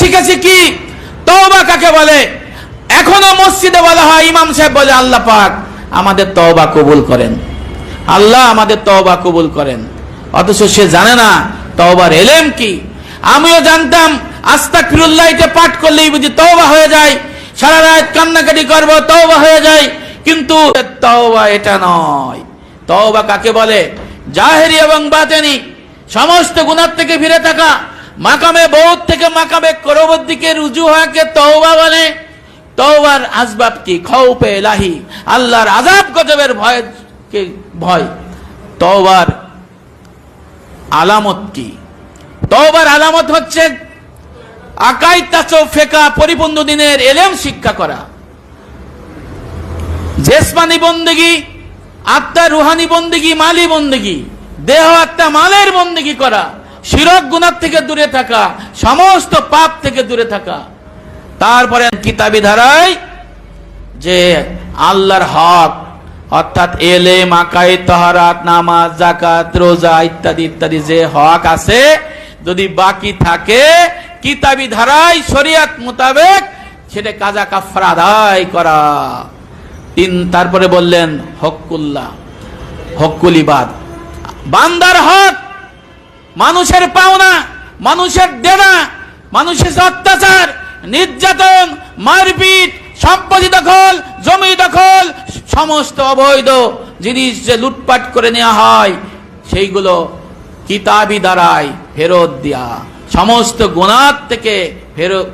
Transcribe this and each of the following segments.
শিখেছি কি তওবা কাকে বলে। এখনো মসজিদে বলা হয়, ইমাম সাহেব বলে আল্লাহ পাক আমাদের তওবা কবুল করেন, আল্লাহ আমাদের তওবা কবুল করেন, অথচ সে জানে না তওবার এলেম কি। আমিও জানতাম আস্তাগফিরুল্লাহ এটা পাঠ করলেই বুঝি তওবা হয়ে যায়, সারা রাত কান্নাকাটি করব তওবা হয়ে যায়, কিন্তু তওবা এটা নয়। তওবা কাকে বলে? জাহেরি এবং বাতিনি সমস্ত গুনাহ থেকে ফিরে থাকা, মাকামে বহুত থেকে মাকামে করবের দিকে রুজু হওয়াকে তওবা বলে। তওবার আসবাব কি? খাউফে ইলাহি, আল্লাহর আযাব গজবের ভয়। তওবার আলামত কি? তওবার আলামত হচ্ছে আকাইদ তাসাউফ ফিকা পরিপূর্ণ দিনের ইলম শিক্ষা করা, জিসমানি বন্দেগী, আত্মা রুহানি বন্দেগী, মালি বন্দেগী, দেহ আত্মা মালের বন্দেগী করা, শিরক গুনাহ থেকে দূরে থাকা, সমস্ত পাপ থেকে দূরে থাকা। তারপরে কিতাবী ধারায় যে আল্লাহর হক অর্থাৎ এলেম, আকাইদ, তাহারাত, নামাজ, যাকাত, রোজা ইত্যাদি ইত্যাদি যে হক আছে যদি বাকি থাকে কিতাবী ধারায় শরীয়ত মোতাবেক সেটা কাজা কাফারা আদায় করা। তারপরে বললেন হকুল্লাহ, হকুল ইবাদ, বান্দার হক, মানুষের পাওনা, মানুষের দেনা, মানুষের অত্যাচার, নির্যাতন, মারপিট, সম্পত্তি দখল, জমি দখল, সমস্ত অবৈধ জিনিস যে লুটপাট করে নেওয়া হয় সেইগুলো কিতাবী দ্বারাই ফেরত দেয়া, সমস্ত গুনাহ থেকে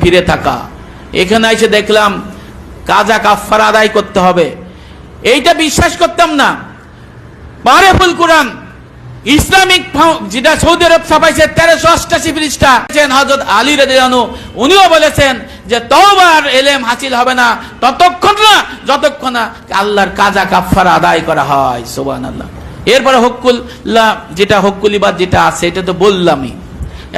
ফিরে থাকা। এখানে এসে দেখলাম কাজা কাফারা আদায় করতে হবে, এইটা বিশ্বাস করতাম না। মারেফুল কুরআন ইসলামিক যেটা সৌদি আরব ছাপাইছে 1388 পৃষ্ঠা, হযরত আলী রাদিয়াল্লাহু আনহু উনিও বলেছেন যে তওবার ইলম হাসিল হবে না ততক্ষণ না যতক্ষণ না আল্লাহর কাজা কাফারা আদায় করা হয়। সুবহানাল্লাহ। এরপরে হকুল্লাহ যেটা হকুল ইবাদ যেটা আছে এটা তো বললামই।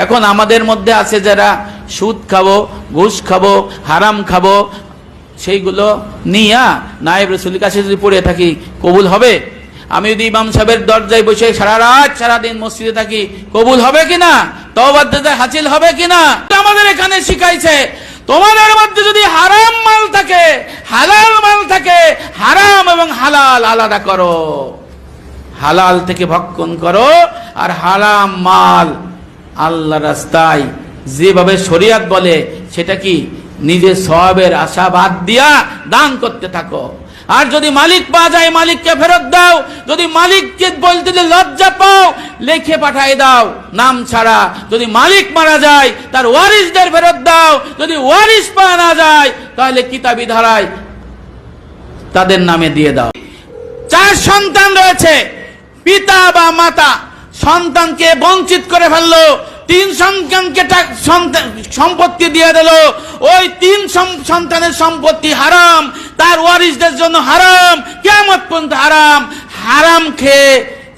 এখন আমাদের মধ্যে আছে যারা সুদ খাবো, ঘুষ খাবো, হারাম খাবো, সেইগুলো নিয়া নায়েব রাসূলের কাছে যদি পড়ে থাকি কবুল হবে? আমি যদি ইমাম সাহেবের দরজায় বসে সারা রাত সারাদিন মসজিদে থাকি কবুল হবে কিনা? তওবার দাদা হাসিল হবে কিনা? আমাদের এখানে শিখাইছে তোমাদের মধ্যে যদি হারাম মাল থাকে, হালাল মাল থাকে, হারাম এবং হালাল আলাদা করো, হালাল থেকে ভক্ষণ করো, আর হারাম মাল আল্লাহর রাস্তায় যেভাবে শরীয়ত বলে সেটা কি নিজের সওয়াবের আশা বাদ দিয়া দান করতে থাকো। আর যদি মালিক পাওয়া যায় মালিককে ফেরত দাও, যদি মালিককে বলতে লজ্জা পাও লিখে পাঠাই দাও নাম ছাড়া। যদি মালিক মারা যায় তার ওয়ারিসদের ফেরত দাও, যদি ওয়ারিস পাওয়া না যায় তাহলে কিতাবী ধারায় তাদের নামে দিয়ে দাও। 4 সন্তান রয়েছে, পিতা বা মাতা সন্তানকে বঞ্চিত করে ফেললো, 3 সন্তানকে সম্পত্তি দিয়ে দিল, ওই 3 সন্তানের সম্পত্তি হারাম, তার ওয়ারিসদের জন্য হারাম, কিয়ামত পর্যন্ত হারাম। হারাম খেয়ে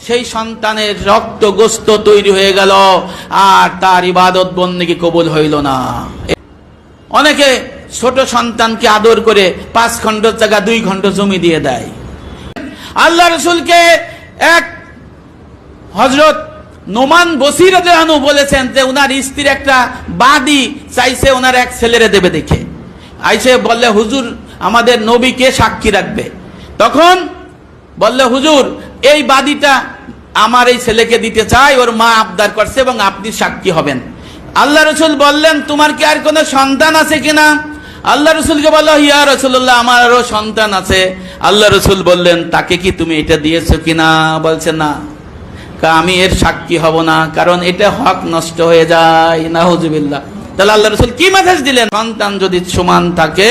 সেই সন্তানের রক্ত গোস্ত তৈরি হয়ে গেল আর তার ইবাদত বন্দেগী কবুল হইল না। অনেকে ছোট সন্তানকে আদর করে 5 খণ্ড জায়গা 2 খণ্ড জমি দিয়ে দেয়। আল্লাহ রাসূলকে এক হযরত নোমান বসরি রাদিয়াল্লাহু আনহু বলেছেন যে ওনার স্ত্রী একটা বাদী চাইছে ওনার এক ছেলেরে দেবে দেখে, আইসে বললে হুজুর আমাদের নবীকে সাক্ষী রাখবে। তখন বললে হুজুর এই বাদীটা আমার এই ছেলেকে দিতে চাই, ওর মা আবদার করছে এবং আপনি সাক্ষী হবেন। আল্লাহ রাসূল বললেন তোমার কি আর কোনো সন্তান আছে কিনা? আল্লাহ রাসূলকে বলল ইয়া রাসূলুল্লাহ আমারও সন্তান আছে। আল্লাহ রাসূল বললেন তাকে কি তুমি এটা দিয়েছো কিনা? বলছে না। আমি এর সাক্ষী হব না, কারণ এটা হক নষ্ট হয়ে যায়, নাউজুবিল্লাহ। তাহলে আল্লাহ রাসূল কি মেসেজ দিলেন? সন্তান যদি সমান থাকে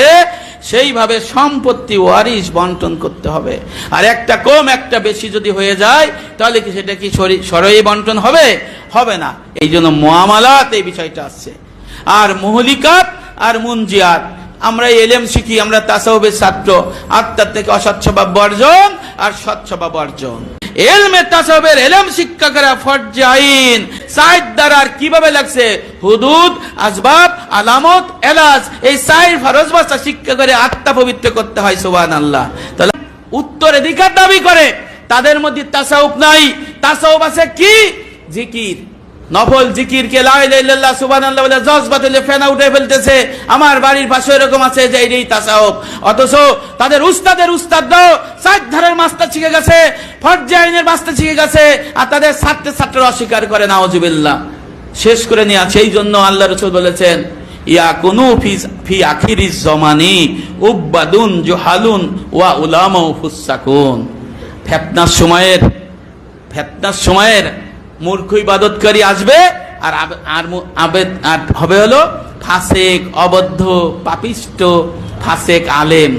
সেইভাবে সম্পত্তি ওয়ারিস বন্টন করতে হবে, আর একটা কম একটা বেশি যদি হয়ে যায় তাহলে কি সেটা কি সরই বন্টন হবে? হবে না। এই জন্য মুআমালাত এই বিষয়টা আসছে। আর মুহলিকাত আর মুনজিয়াত, আমরা এলেম শিখি, আমরা তাসাউফের ছাত্র, আত্মার থেকে অসৎ স্বভাব বর্জন আর সৎ স্বভাব অর্জন। ইলমে তাসাউফের ইলম শিক্ষা করা ফরজ আইন। সাইদ দ্বারা কিভাবে লাগছে? হুদুদ, আসবাব, আলামত, এলাজ, এই 4 ফরজ ভাষা শিক্ষা করে আত্মা পবিত্র করতে হয়। সুবহানাল্লাহ। তাহলে উত্তরাধিকার দাবি করে তাদের মধ্যে তাসাউফ নাই। তাসাউফ আছে কি? জিকির, নফল জিকিরকে লা ইলাহা ইল্লাল্লাহ সুবহানাল্লাহ বলে জজবাতে ফেনা উঠে ফেলতেছে। আমার বাড়ির পাশে এরকম আছে যে এই তাসাউফ, অথচ তাদের উস্তাদের উস্তাদরাও চার ধারের মাস্টার শিখে গেছে, ফরজে আইনের মাস্টার শিখে গেছে, আর তাদের ছাত্র অস্বীকার করে, নাউজুবিল্লাহ। শেষ করে নিয়ে আছে। এই জন্য আল্লাহ রাসূল বলেছেন, ইয়া কুনু ফি আখিরিজ জামানি উবাদুন জুহালুন ওয়া উলামা ফুসাকুন। ফিতনার সময়ের মূর্খ ইবাদতকারী আসবে, আর হবে হলো ফাসেক, অবদ্ধ, পাপিষ্ট, ফাসেক আলেম।